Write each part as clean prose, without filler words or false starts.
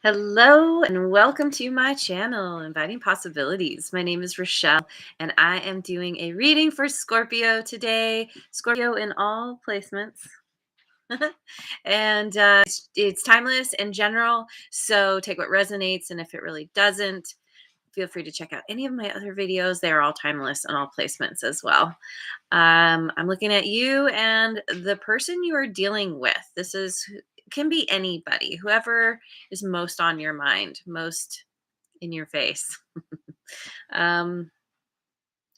Hello and welcome to my channel, Inviting Possibilities. My name is Rochelle and I am doing a reading for Scorpio today. Scorpio in all placements. and it's timeless and general, so take what resonates, and if it really doesn't, feel free to check out any of my other videos. They're all timeless and all placements as well. I'm looking at you and the person you are dealing with. Can be anybody, whoever is most on your mind, most in your face. um,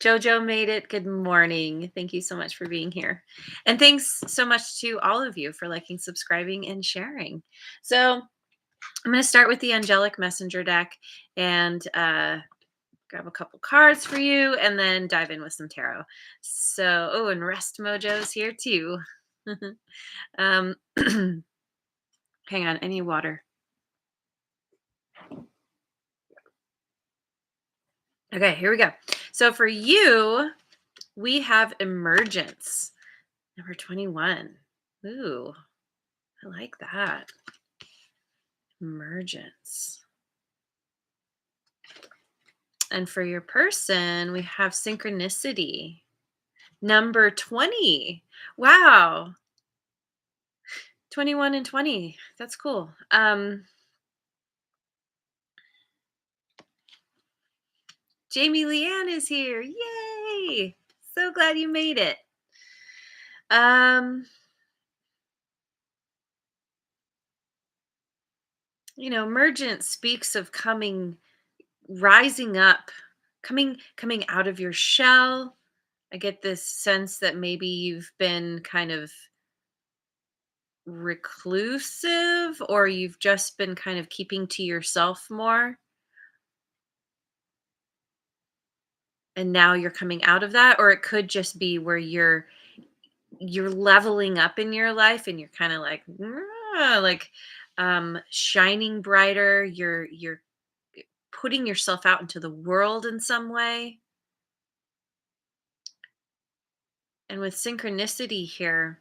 Jojo made it. Good morning. Thank you so much for being here. And thanks so much to all of you for liking, subscribing, and sharing. So I'm going to start with the Angelic Messenger deck and grab a couple cards for you and then dive in with some tarot. So, oh, and Rest Mojo's here too. um, hang on, I need water. Okay, here we go. So for you, we have Emergence, number 21. Ooh, I like that. Emergence. And for your person, we have Synchronicity, number 20. Wow. 21 and 20. That's cool. Jamie Leanne is here. Yay! So glad you made it. Emergence speaks of rising up, coming out of your shell. I get this sense that maybe you've been kind of reclusive, or you've just been kind of keeping to yourself more. And now you're coming out of that, or it could just be where you're leveling up in your life and you're kind of like shining brighter. You're putting yourself out into the world in some way. And with synchronicity here,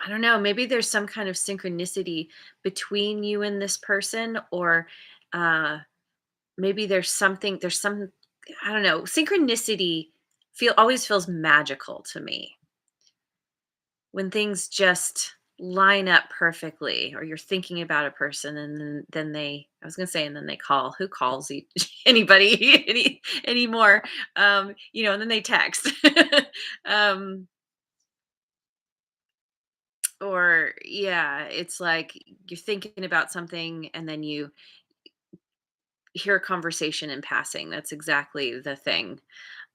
I don't know, maybe there's some kind of synchronicity between you and this person, or uh maybe there's some, I don't know, synchronicity always feels magical to me. When things just line up perfectly, or you're thinking about a person and then they I was going to say, and then they call. Who calls anybody anymore? And then they text. um or yeah, it's like you're thinking about something and then you hear a conversation in passing. That's exactly the thing.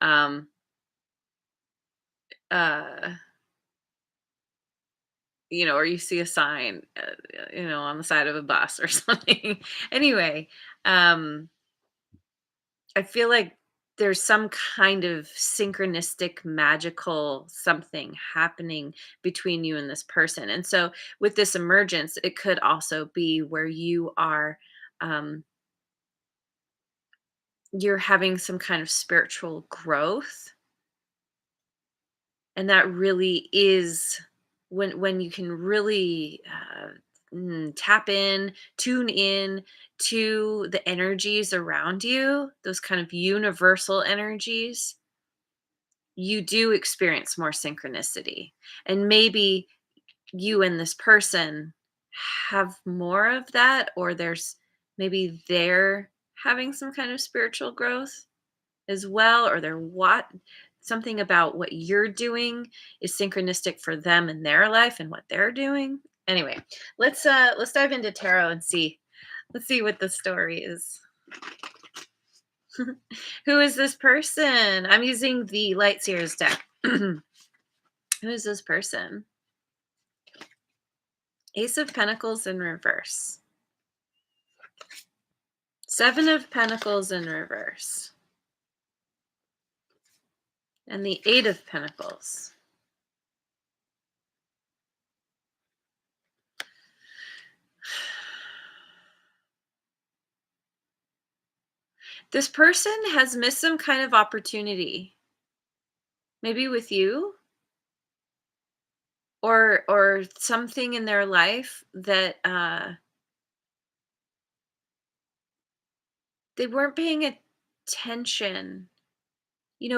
um uh or you see a sign, on the side of a bus or something. Anyway, um, I feel like there's some kind of synchronistic, magical something happening between you and this person. And so, with this emergence, it could also be where um, you're having some kind of spiritual growth, and that really is when you can really tap in, tune in to the energies around you, those kind of universal energies. You do experience more synchronicity, and maybe you and this person have more of that, or maybe they're having some kind of spiritual growth as well, or something about what you're doing is synchronistic for them in their life and what they're doing. Anyway, let's dive into tarot and see. Let's see what the story is. Who is this person? I'm using the Light Seers deck. Who is this person? Ace of Pentacles in reverse. Seven of Pentacles in reverse. And the Eight of Pentacles. This person has missed some kind of opportunity. Maybe with you, or something in their life that They weren't paying attention.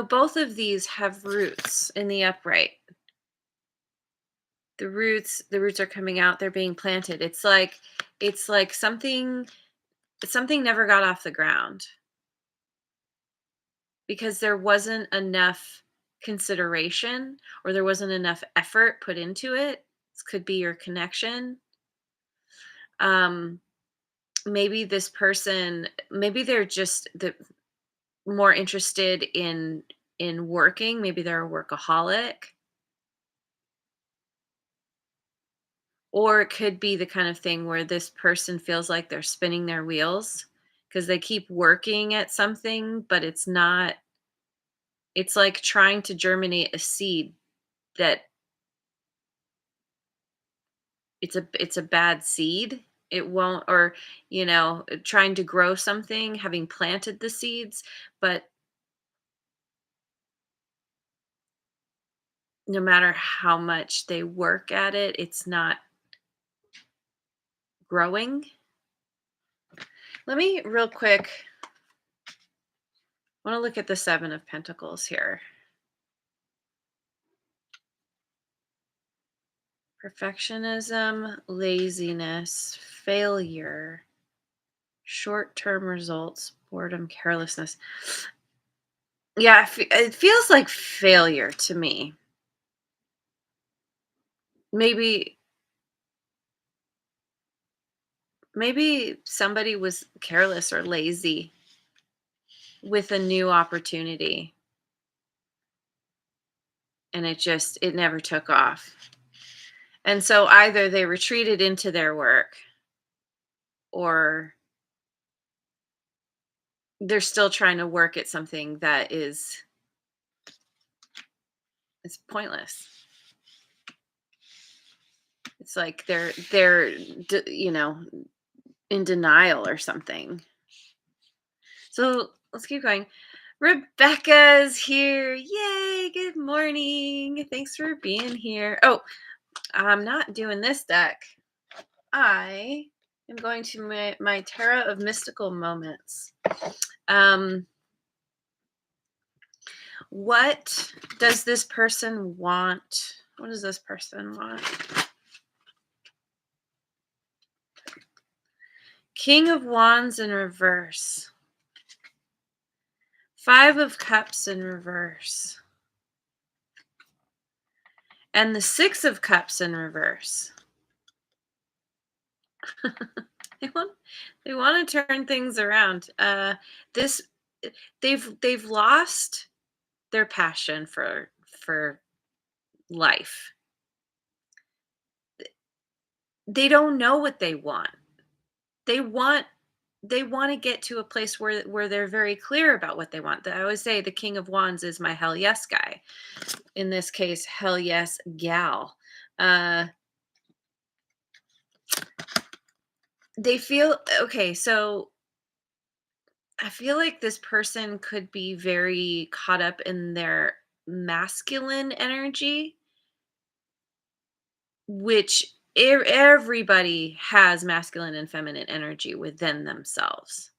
Both of these have roots in the upright. The roots are coming out, they're being planted. It's like something never got off the ground because there wasn't enough consideration or there wasn't enough effort put into it. This could be your connection. Um maybe this person, maybe they're just more interested in working, maybe they're a workaholic. Or it could be the kind of thing where this person feels like they're spinning their wheels because they keep working at something, but it's like trying to germinate a seed that it's a bad seed. It won't, or, trying to grow something, having planted the seeds, but no matter how much they work at it, it's not growing. Let me real quick, I want to look at the 7 of Pentacles here. Perfectionism, laziness, failure, short-term results, boredom, carelessness. Yeah, it feels like failure to me. Maybe maybe somebody was careless or lazy with a new opportunity and it never took off. And so either they retreated into their work or they're still trying to work at something that is pointless. It's like they're in denial or something. So let's keep going. Rebecca's here. Yay, good morning. Thanks for being here. Oh, I'm not doing this deck. I am going to my Tarot of Mystical Moments. What does this person want? What does this person want? King of Wands in reverse. 5 of Cups in reverse. And the 6 of Cups in reverse. they want to turn things around. This they've lost their passion for life. They don't know what they want. They want to get to a place where they're very clear about what they want. I always say the King of Wands is my hell yes guy. In this case, hell yes gal. They feel okay, so I feel like this person could be very caught up in their masculine energy, which everybody has masculine and feminine energy within themselves.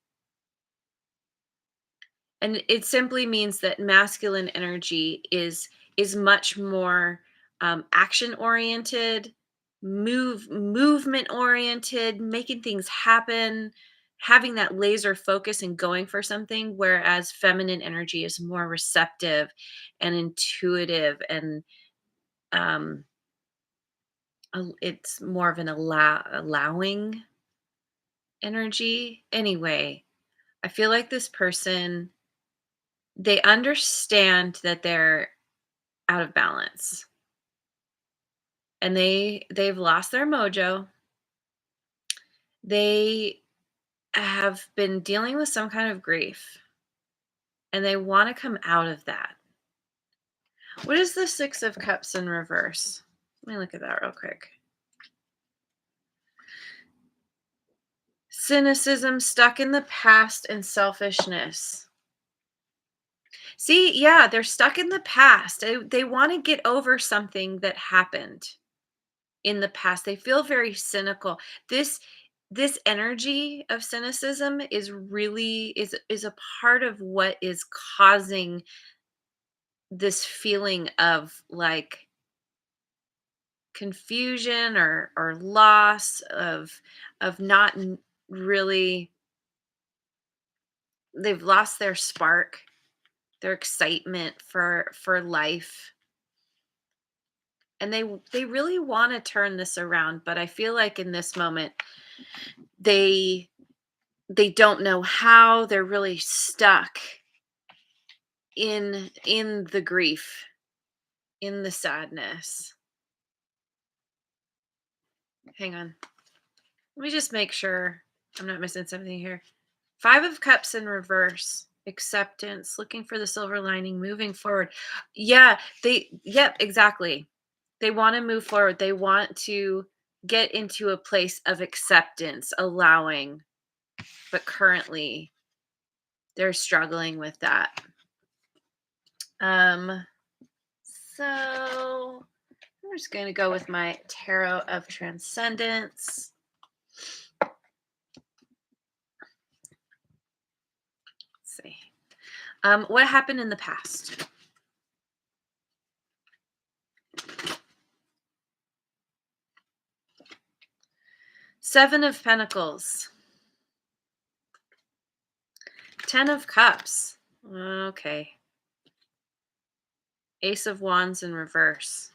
And it simply means that masculine energy is much more action oriented, movement oriented, making things happen, having that laser focus and going for something, whereas feminine energy is more receptive and intuitive and um it's more of an allowing energy. Anyway, I feel like this person, they understand that they're out of balance and they've lost their mojo. They have been dealing with some kind of grief and they want to come out of that. What is the 6 of Cups in reverse? Let me look at that real quick. Cynicism, stuck in the past, and selfishness. See, yeah, they're stuck in the past. They want to get over something that happened in the past. They feel very cynical. this energy of cynicism is a part of what is causing this feeling of like confusion or loss of not really, they've lost their spark, their excitement for life, and they really want to turn this around, but I feel like in this moment they they don't know how. They're really stuck in the grief, in the sadness. Hang on, let me just make sure I'm not missing something here. Five of Cups in reverse. Acceptance, looking for the silver lining, moving forward. Yeah, yep, exactly. They want to move forward. They want to get into a place of acceptance, allowing, but currently they're struggling with that. Um, so I'm just going to go with my Tarot of Transcendence. Let's see. What happened in the past? Seven of Pentacles. Ten of Cups. Okay. Ace of Wands in reverse.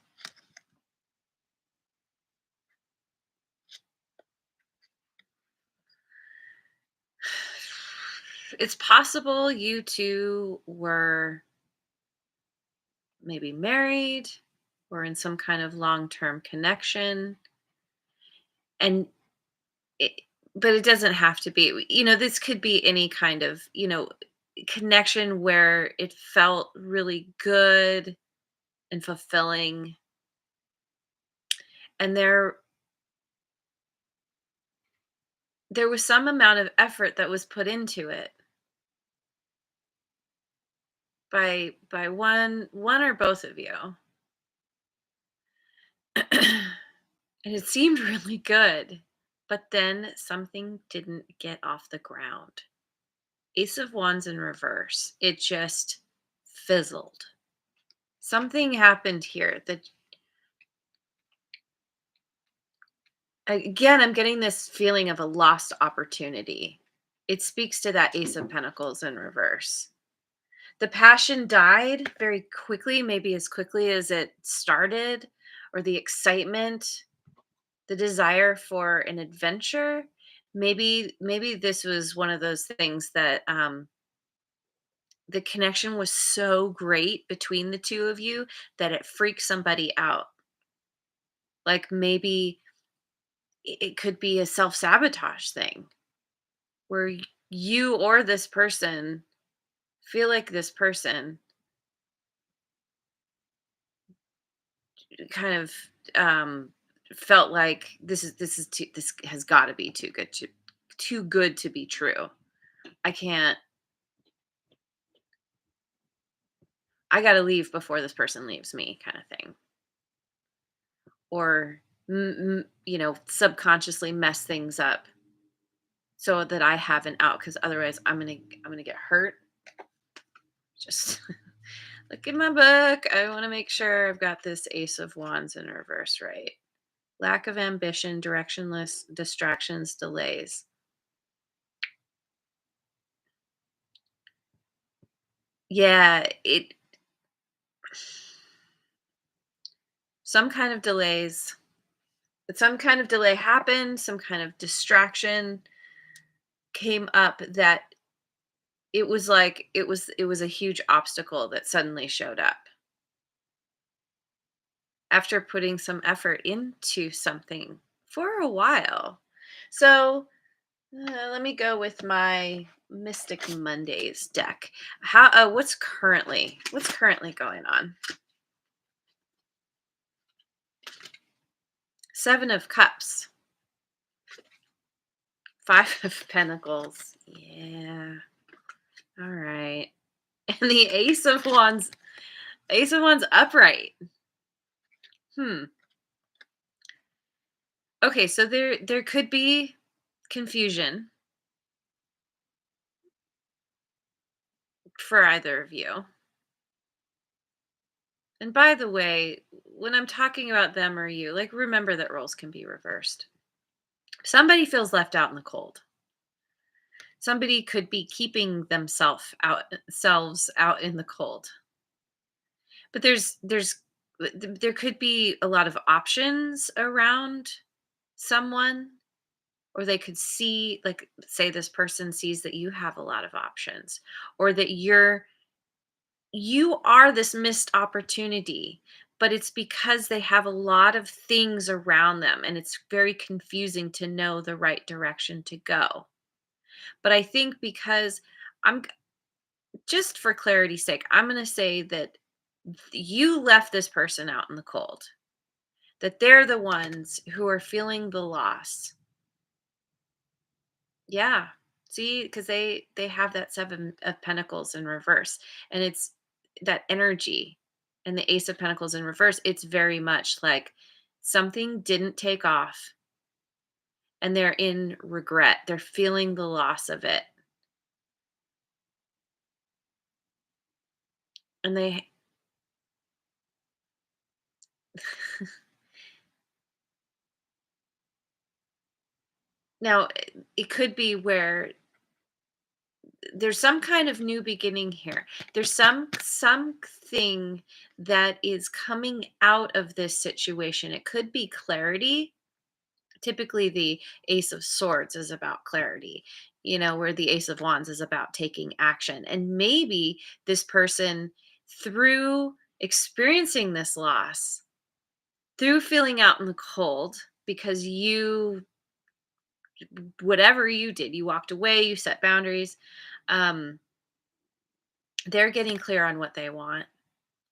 It's possible you two were maybe married or in some kind of long-term connection, and it, but it doesn't have to be, this could be any kind of, connection where it felt really good and fulfilling, and there was some amount of effort that was put into it by one or both of you. And it seemed really good, but then something didn't get off the ground. Ace of Wands in reverse. It just fizzled. Something happened here that, again, I'm getting this feeling of a lost opportunity. It speaks to that Ace of Pentacles in reverse. The passion died very quickly, maybe as quickly as it started, or the excitement, the desire for an adventure. Maybe this was one of those things that the connection was so great between the two of you that it freaked somebody out. Like maybe it could be a self-sabotage thing where you or this person feel like this person kind of felt like this has got to be too good to be true. I can't. I got to leave before this person leaves me, kind of thing. Or subconsciously mess things up so that I have an out, because otherwise I'm gonna get hurt. Just look at my book. I want to make sure I've got this Ace of Wands in reverse right. Lack of ambition, directionless, distractions, delays. Yeah, some kind of delays. Some kind of delay happened, some kind of distraction came up that it was like it was a huge obstacle that suddenly showed up after putting some effort into something for a while. So let me go with my Mystic Mondays deck. How what's currently going on? Seven of Cups, Five of Pentacles. Yeah. All right. And the Ace of Wands. Ace of Wands upright. Okay, so there could be confusion for either of you. And by the way, when I'm talking about them or you, like remember that roles can be reversed. Somebody feels left out in the cold. Somebody could be keeping themselves out selves out in the cold. But there could be a lot of options around someone, or they could see, like, say this person sees that you have a lot of options, or that you are this missed opportunity, but it's because they have a lot of things around them and it's very confusing to know the right direction to go. But I think because I'm just for clarity's sake, I'm going to say that you left this person out in the cold, that they're the ones who are feeling the loss. Yeah. See, because they have that seven of pentacles in reverse, and it's that energy, and the ace of pentacles in reverse. It's very much like something didn't take off, and they're in regret. They're feeling the loss of it, and they now it could be where there's some kind of new beginning here. There's something that is coming out of this situation. It could be clarity. Typically the ace of swords is about clarity, where the ace of wands is about taking action. And maybe this person, through experiencing this loss, through feeling out in the cold, because you whatever you did, you walked away, you set boundaries, um they're getting clear on what they want,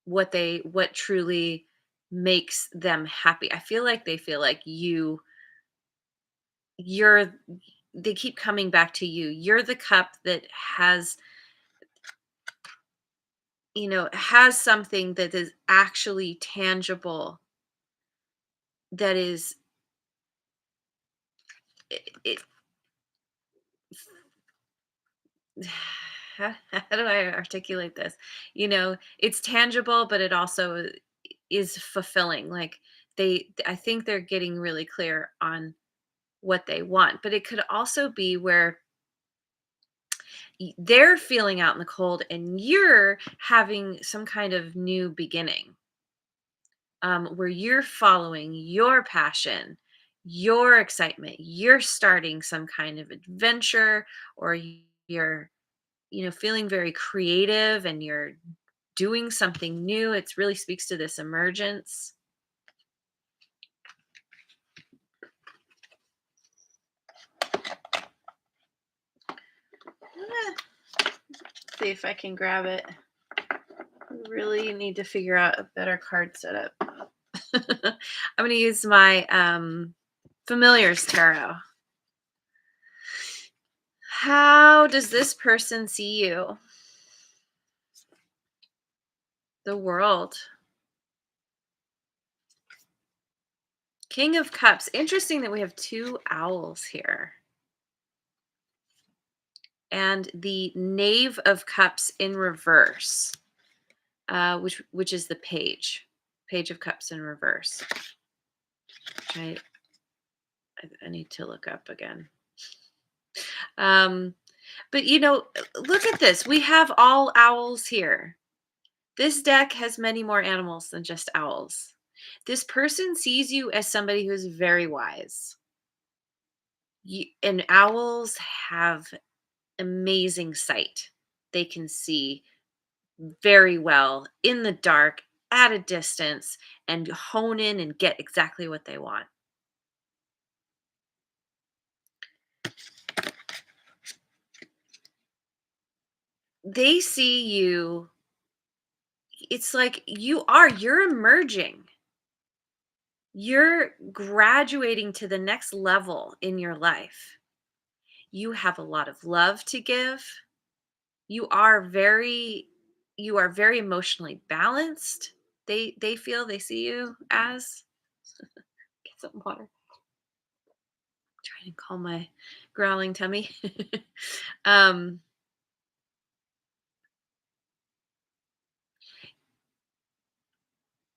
what truly makes them happy. I feel like they feel like you're they keep coming back to you. You're the cup that has something that is actually tangible, that is it how do I articulate this? It's tangible, but it also is fulfilling. Like I think they're getting really clear on what they want, but it could also be where they're feeling out in the cold and you're having some kind of new beginning, where you're following your passion, your excitement, you're starting some kind of adventure, or you're feeling very creative and you're doing something new. It really speaks to this emergence. See if I can grab it. Really need to figure out a better card setup. I'm going to use my Familiars Tarot. How does this person see you? The World. King of Cups. Interesting that we have two owls here. And the Knave of Cups in reverse, which is the Page of Cups in reverse. Which I need to look up again. But look at this. We have all owls here. This deck has many more animals than just owls. This person sees you as somebody who's very wise. And owls have amazing sight. They can see very well in the dark, at a distance, and hone in and get exactly what they want. They see you. It's like you're emerging. You're graduating to the next level in your life. You have a lot of love to give. You are very emotionally balanced. They see you as get some water. Trying to calm growling tummy. um,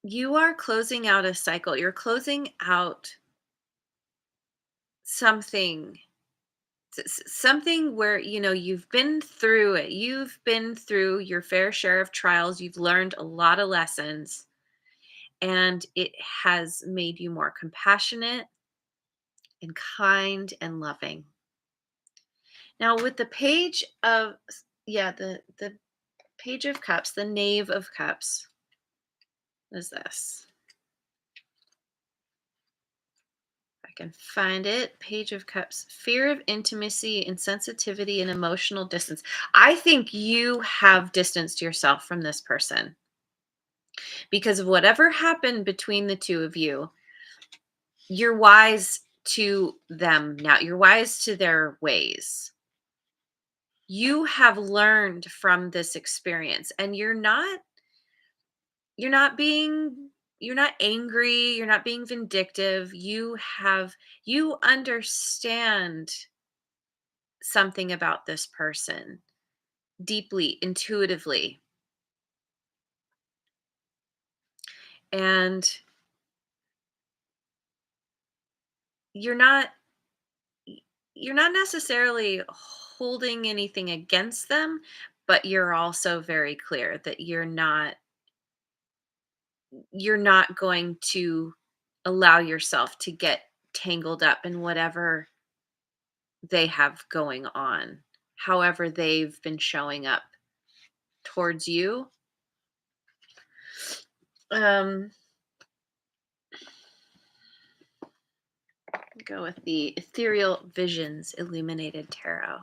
you are closing out a cycle. You're closing out something something where you've been through it. You've been through your fair share of trials. You've learned a lot of lessons, and it has made you more compassionate and kind and loving. Now with the page of yeah, the page of cups, the knave of cups is this. I can find it. Page of Cups. Fear of intimacy, insensitivity, and emotional distance. I think you have distanced yourself from this person because of whatever happened between the two of you. You're wise to them now. You're wise to their ways. You have learned from this experience, and you're not you're not angry, you're not being vindictive. You understand something about this person deeply, intuitively. And you're not you're not necessarily holding anything against them, but you're also very clear that you're not going to allow yourself to get tangled up in whatever they have going on. However they've been showing up towards you. Um go with the Ethereal Visions Illuminated Tarot.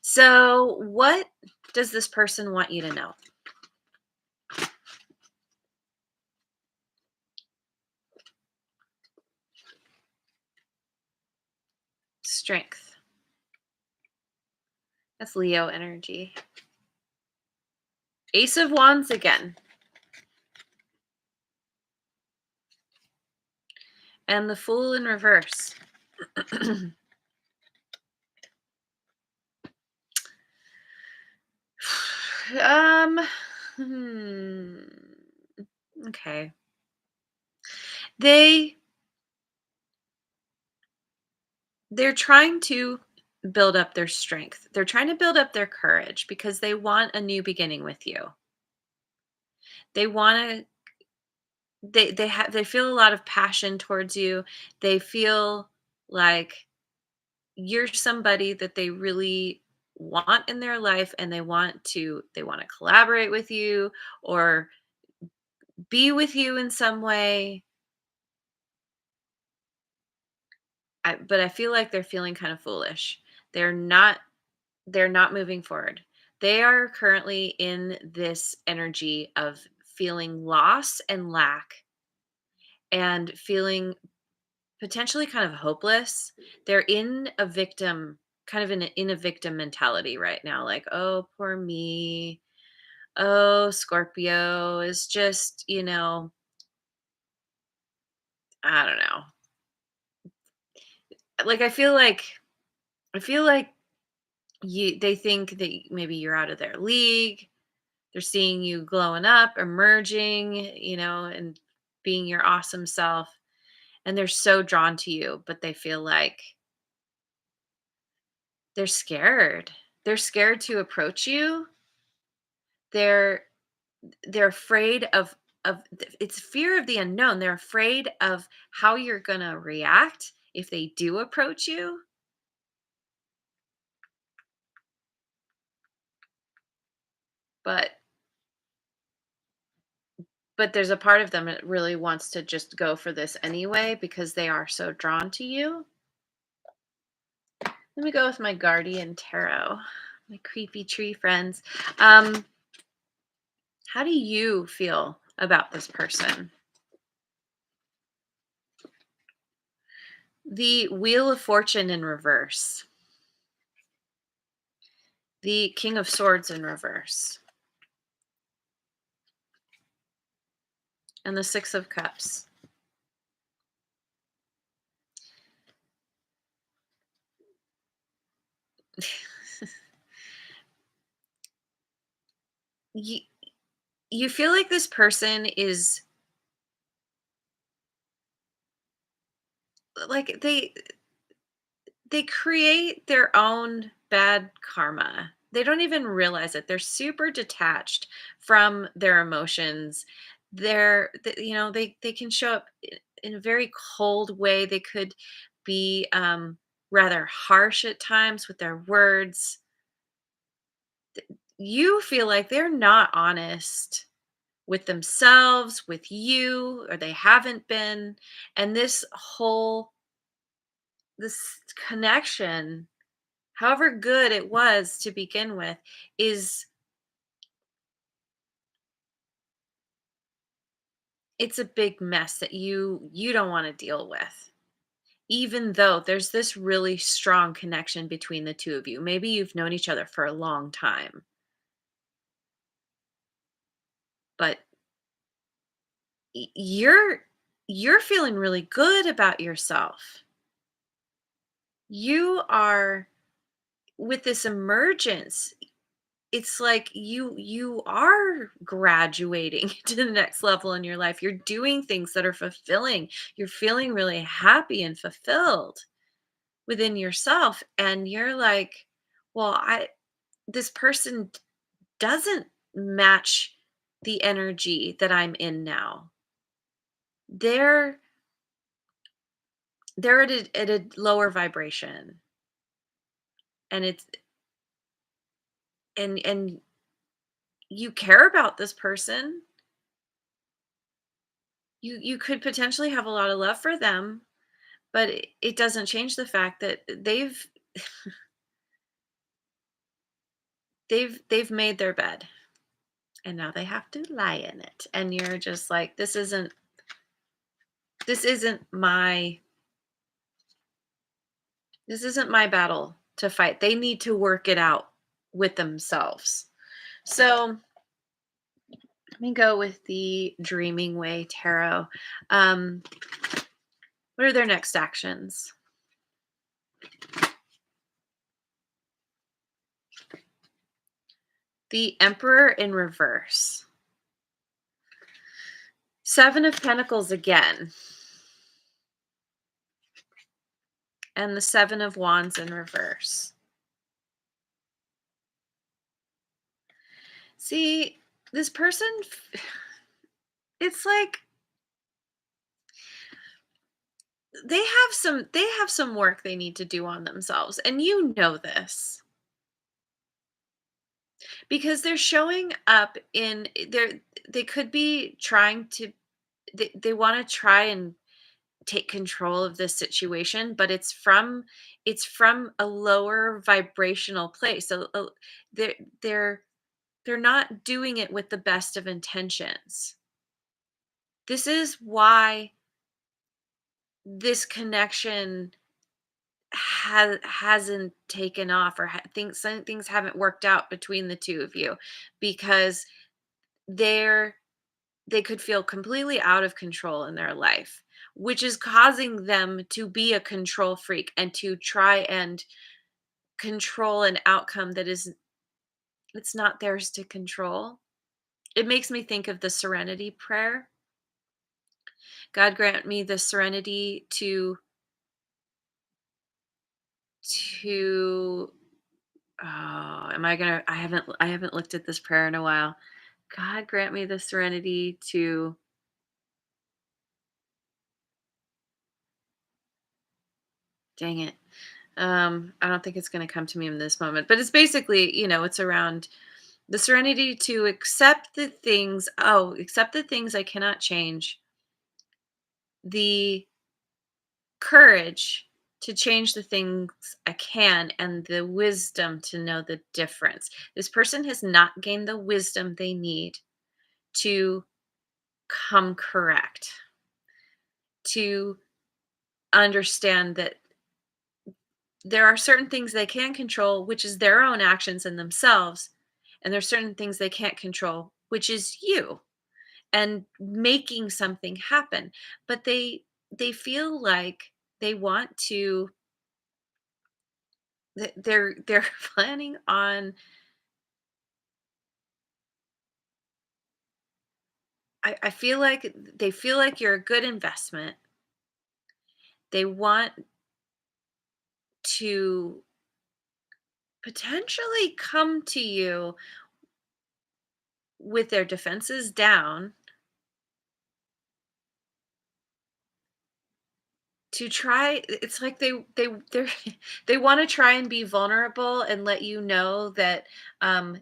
So, what does this person want you to know? Strength. That's Leo energy. Ace of Wands again. And the Fool in reverse. um hmm, okay. They they're trying to build up their strength. They're trying to build up their courage because they want a new beginning with you. They want to they feel a lot of passion towards you. They feel like you're somebody that they really want in their life, and they want to collaborate with you or be with you in some way. But I feel like they're feeling kind of foolish. They're not they're not moving forward. They are currently in this energy of feeling loss and lack and feeling potentially kind of hopeless. They're in a victim kind of in a victim mentality right now, like, "Oh, poor me. Oh, Scorpio is just, I don't know." Like I feel like they think that maybe you're out of their league. They're seeing you glowing up, emerging, and being your awesome self, and they're so drawn to you, but they feel like they're scared. They're scared to approach you. They're they're afraid of it's fear of the unknown. They're afraid of how you're going to react if they do approach you. But but there's a part of them that really wants to just go for this anyway because they are so drawn to you. Let me go with my guardian tarot, my creepy tree friends. um how do you feel about this person? The Wheel of Fortune in reverse, the King of Swords in reverse, and the Six of Cups. you, you feel like this person is like they create their own bad karma. They don't even realize it. They're super detached from their emotions. They can show up in a very cold way. They could be rather harsh at times with their words. You feel like they're not honest with themselves, with you, or they haven't been. And this connection, however good it was to begin with, is it's a big mess that you don't want to deal with. Even though there's this really strong connection between the two of you. Maybe you've known each other for a long time, but you're feeling really good about yourself. You are with this emergence. It's like you are graduating to the next level in your life. You're doing things that are fulfilling. You're feeling really happy and fulfilled within yourself, and you're like, well, I this person doesn't match the energy that I'm in now. They're they're at a lower vibration, and it's and you care about this person. You could potentially have a lot of love for them, but it doesn't change the fact that they've made their bed, and now they have to lie in it, and you're just like, this isn't my battle to fight. They need to work it out with themselves. So let me go with the Dreaming Way Tarot. um what are their next actions? The Emperor in reverse, Seven of Pentacles again, and the Seven of Wands in reverse. See, this person, it's like they have some work they need to do on themselves, and you know this because they're showing up in they could be trying to they want to try and take control of this situation, but it's from a lower vibrational place. So they're they're they're not doing it with the best of intentions. This is why this connection hasn't taken off, or some things haven't worked out between the two of you, because they're they could feel completely out of control in their life, which is causing them to be a control freak and to try and control an outcome that is it's not theirs to control. It makes me think of the serenity prayer. God grant me the serenity to oh, am I gonna I haven't looked at this prayer in a while. God grant me the serenity to dang it. I don't think it's gonna come to me in this moment, but it's basically, it's around the serenity to accept the things I cannot change, the courage to change the things I can, and the wisdom to know the difference. This person has not gained the wisdom they need to come correct, to understand that there are certain things they can control, which is their own actions and themselves, and there's certain things they can't control, which is you and making something happen. But they feel like they want to They're planning on. I feel like they feel like you're a good investment. They want to potentially come to you with their defenses down to try. It's like they're they want to try and be vulnerable and let you know that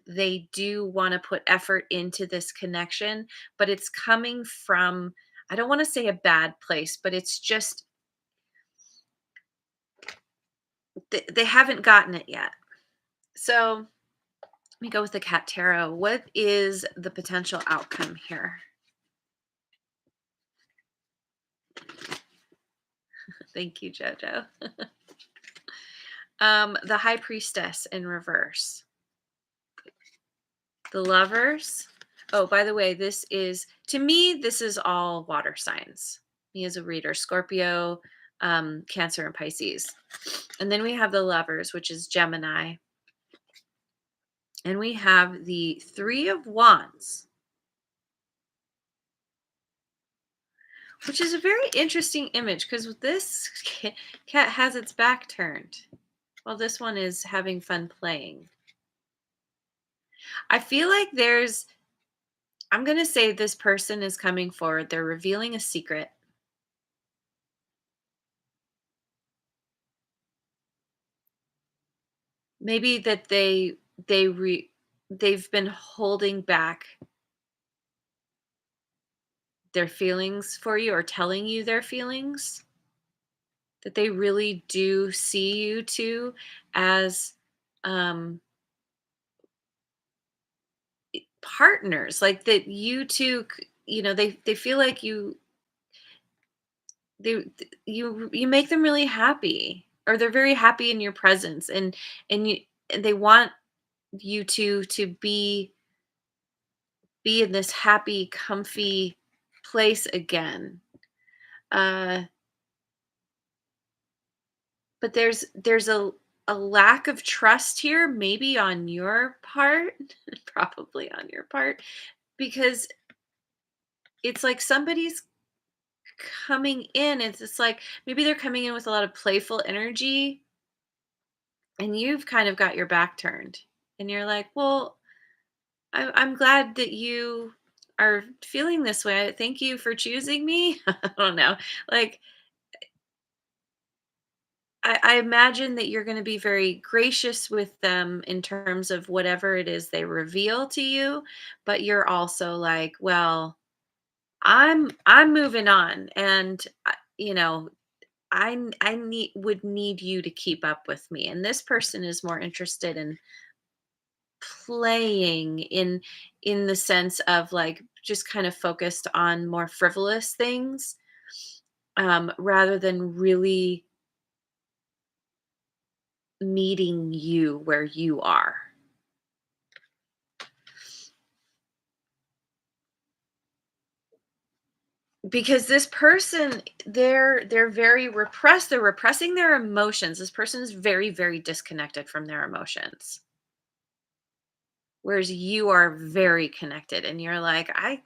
they do want to put effort into this connection, but it's coming from, I don't want to say a bad place, but it's just they haven't gotten it yet. So let me go with the cat tarot. What is the potential outcome here? Thank you, Jojo. The high priestess in reverse. The lovers. Oh, by the way, this is, to me, this is all water signs. Me as a reader, Scorpio, Cancer, and Pisces. And then we have the lovers, which is Gemini. And we have the Three of Wands, which is a very interesting image because this cat has its back turned while this one is having fun playing. I feel like I'm going to say this person is coming forward. They're revealing a secret. Maybe that they've been holding back their feelings for you or telling you their feelings, that they really do see you two as um partners, like that you two they feel like you make them really happy, or they're very happy in your presence, and they want you to be in this happy, comfy place again. Uh, but there's a lack of trust here, maybe on your part, probably on your part, because it's like somebody's coming in. It's just like maybe they're coming in with a lot of playful energy, and you've kind of got your back turned, and you're like, well, I'm glad that you are feeling this way. Thank you for choosing me. I don't know. Like, I imagine that you're going to be very gracious with them in terms of whatever it is they reveal to you, but you're also like, well, I'm moving on, and I would need you to keep up with me. And this person is more interested in playing in the sense of like just kind of focused on more frivolous things, rather than really meeting you where you are. Because this person, they're very repressed. They're repressing their emotions. This person is very, very disconnected from their emotions. Whereas you are very connected and you're like, I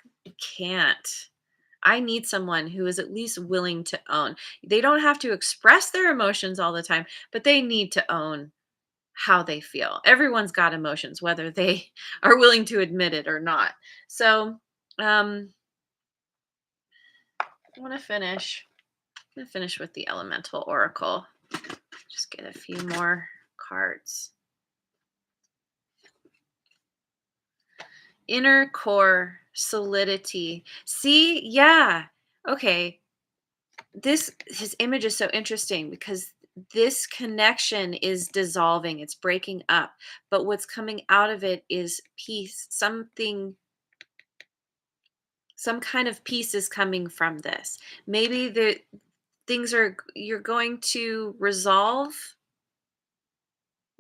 can't. I need someone who is at least willing to own. They don't have to express their emotions all the time, but they need to own how they feel. Everyone's got emotions, whether they are willing to admit it or not. So, I want to finish. I'm going to finish with the Elemental Oracle. Just get a few more cards. Inner core solidity. See, yeah. Okay. His image is so interesting because this connection is dissolving, it's breaking up, but what's coming out of it is peace. Some kind of peace is coming from this. Maybe the things are you're going to resolve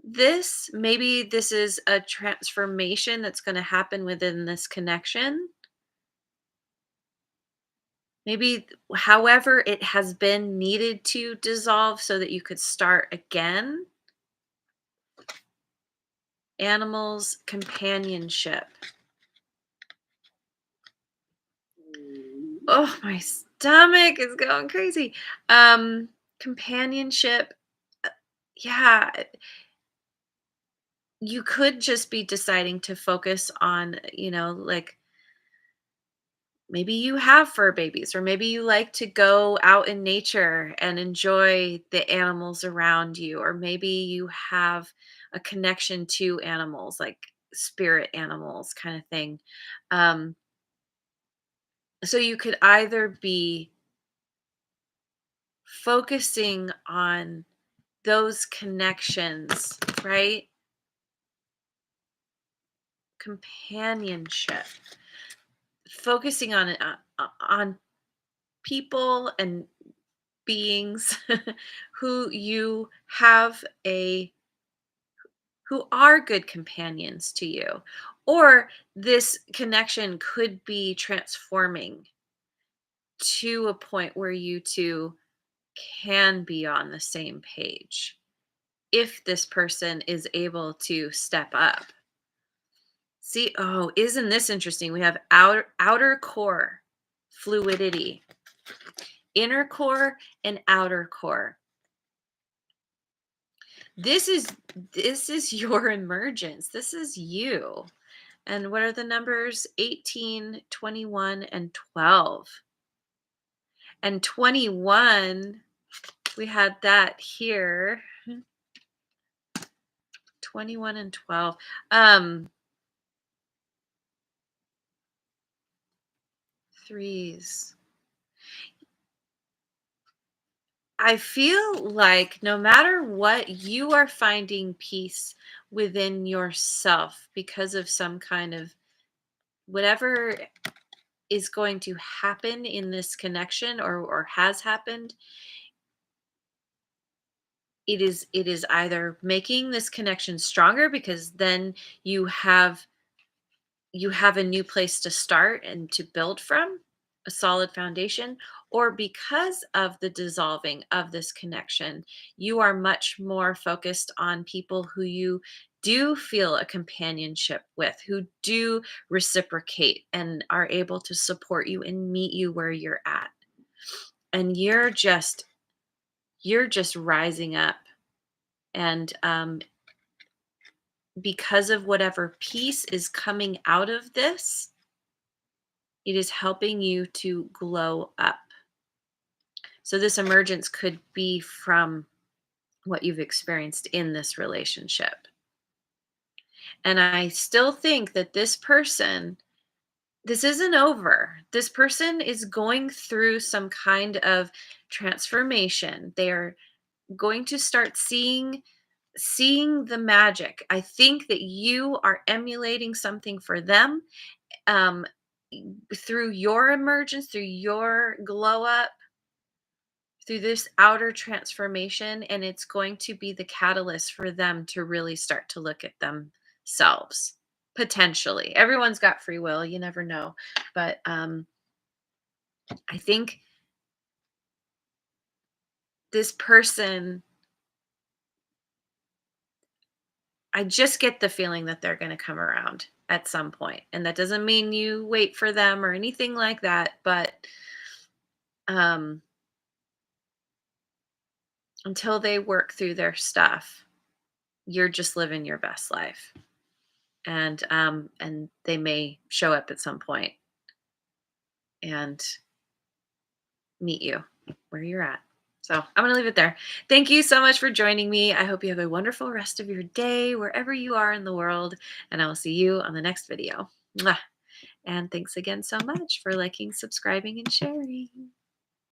this. Maybe this is a transformation that's going to happen within this connection. Maybe however it has been needed to dissolve so that you could start again. Animals companionship. Oh, my stomach is going crazy. Companionship. uh, Yeah, you could just be deciding to focus on, like maybe you have fur babies, or maybe you like to go out in nature and enjoy the animals around you, or maybe you have a connection to animals, like spirit animals kind of thing. Um, so you could either be focusing on those connections, right? Companionship, focusing on people and beings who you have a who are good companions to you, or this connection could be transforming to a point where you two can be on the same page if this person is able to step up. See, oh, isn't this interesting? We have outer core fluidity, inner core and outer core. This is this is your emergence. This is you. And what are the numbers? 18, 21, and 12. And 21, we had that here. 21 and 12. Threes. I feel like no matter what, you are finding peace within yourself because of some kind of whatever is going to happen in this connection, or has happened. It is either making this connection stronger because then you have you have a new place to start and to build from, a solid foundation, or because of the dissolving of this connection, you are much more focused on people who you do feel a companionship with, who do reciprocate and are able to support you and meet you where you're at. And you're just rising up. And because of whatever piece is coming out of this, it is helping you to glow up. So, this emergence could be from what you've experienced in this relationship. And I still think that this isn't over. This person is going through some kind of transformation. They're going to start seeing the magic. I think that you are emulating something for them, um, through your emergence, through your glow up, through this outer transformation, and it's going to be the catalyst for them to really start to look at themselves. Potentially, everyone's got free will. You never know, but I think this person. I just get the feeling that they're going to come around at some point, and that doesn't mean you wait for them or anything like that. But um, until they work through their stuff, you're just living your best life, and they may show up at some point and meet you where you're at. So I'm going to leave it there. Thank you so much for joining me. I hope you have a wonderful rest of your day wherever you are in the world, and I will see you on the next video. Mwah. And thanks again so much for liking, subscribing, and sharing.